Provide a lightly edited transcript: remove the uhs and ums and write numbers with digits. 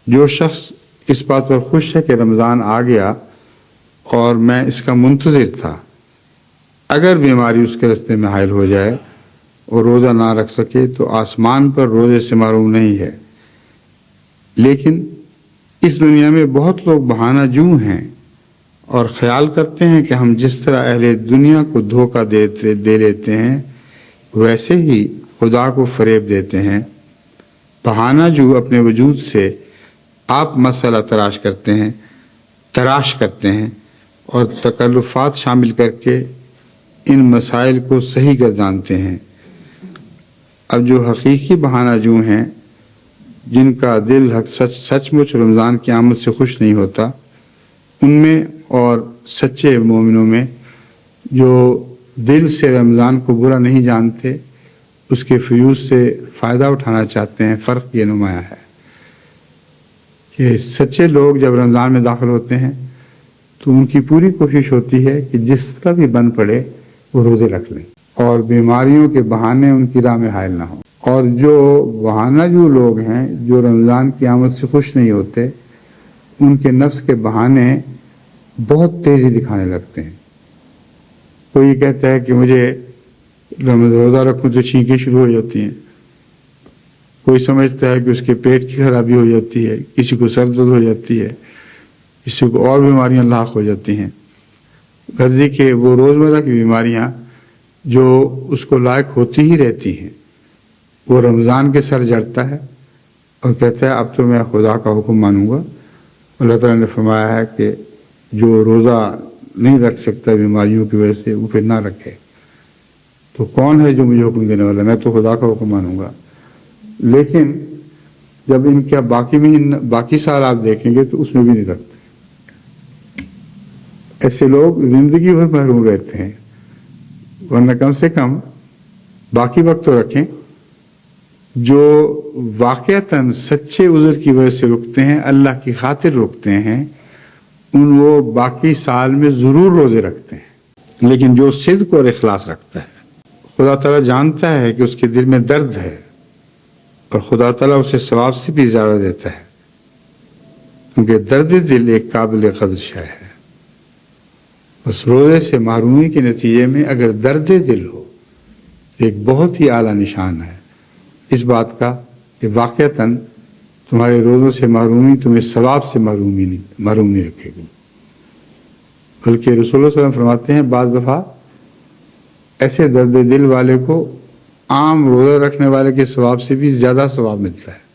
جو شخص اس بات پر خوش ہے کہ رمضان آ گیا اور میں اس کا منتظر تھا، اگر بیماری اس کے راستے میں حائل ہو جائے اور روزہ نہ رکھ سکے تو آسمان پر روزے سے محروم نہیں ہے۔ لیکن اس دنیا میں بہت لوگ بہانہ جو ہیں اور خیال کرتے ہیں کہ ہم جس طرح اہل دنیا کو دھوکہ دے لیتے ہیں ویسے ہی خدا کو فریب دیتے ہیں۔ بہانہ جو اپنے وجود سے آپ مسئلہ تراش کرتے ہیں اور تکلفات شامل کر کے ان مسائل کو صحیح گردانتے ہیں۔ اب جو حقیقی بہانہ جو ہیں، جن کا دل سچ مچ رمضان کی آمد سے خوش نہیں ہوتا، ان میں اور سچے مومنوں میں جو دل سے رمضان کو برا نہیں جانتے، اس کے فیوز سے فائدہ اٹھانا چاہتے ہیں، فرق یہ نمایاں ہے کہ سچے لوگ جب رمضان میں داخل ہوتے ہیں تو ان کی پوری کوشش ہوتی ہے کہ جس طرح بھی بن پڑے وہ روزے رکھ لیں اور بیماریوں کے بہانے ان کی راہ میں حائل نہ ہوں۔ اور جو بہانہ جو لوگ ہیں جو رمضان کی آمد سے خوش نہیں ہوتے، ان کے نفس کے بہانے بہت تیزی دکھانے لگتے ہیں۔ کوئی یہ کہتا ہے کہ مجھے روزہ رکھوں تو چھینکیں شروع ہو جاتی ہیں، کوئی سمجھتا ہے کہ اس کے پیٹ کی خرابی ہو جاتی ہے، کسی کو سر درد ہو جاتی ہے، کسی کو اور بیماریاں لاحق ہو جاتی ہیں۔ غرضی کہ وہ روزمرہ کی بیماریاں جو اس کو لائق ہوتی ہی رہتی ہیں، وہ رمضان کے سر جڑتا ہے اور کہتا ہے اب تو میں خدا کا حکم مانوں گا۔ اللہ تعالیٰ نے فرمایا ہے کہ جو روزہ نہیں رکھ سکتا بیماریوں کی وجہ سے وہ پھر نہ رکھے۔ تو کون ہے جو مجھے حکم دینے والا؟ میں تو خدا کا حکم مانوں گا۔ لیکن جب ان کا باقی سال آپ دیکھیں گے تو اس میں بھی نہیں رکھتے۔ ایسے لوگ زندگی بھر محروم رہتے ہیں، ورنہ کم سے کم باقی وقت تو رکھیں۔ جو واقعتاً سچے عذر کی وجہ سے رکتے ہیں، اللہ کی خاطر رکتے ہیں، وہ باقی سال میں ضرور روزے رکھتے ہیں۔ لیکن جو صدق اور اخلاص رکھتا ہے، خدا تعالیٰ جانتا ہے کہ اس کے دل میں درد ہے اور خدا تعالیٰ اسے ثواب سے بھی زیادہ دیتا ہے، کیونکہ درد دل ایک قابل قدر شے ہے۔ بس روزے سے محرومی کے نتیجے میں اگر درد دل ہو تو ایک بہت ہی اعلیٰ نشان ہے اس بات کا کہ واقعتاً تمہارے روزوں سے محرومی تمہیں ثواب سے محروم نہیں رکھے گی، بلکہ رسول اللہ صلی اللہ علیہ وسلم فرماتے ہیں بعض دفعہ ایسے درد دل والے کو عام روزہ رکھنے والے کے ثواب سے بھی زیادہ ثواب ملتا ہے۔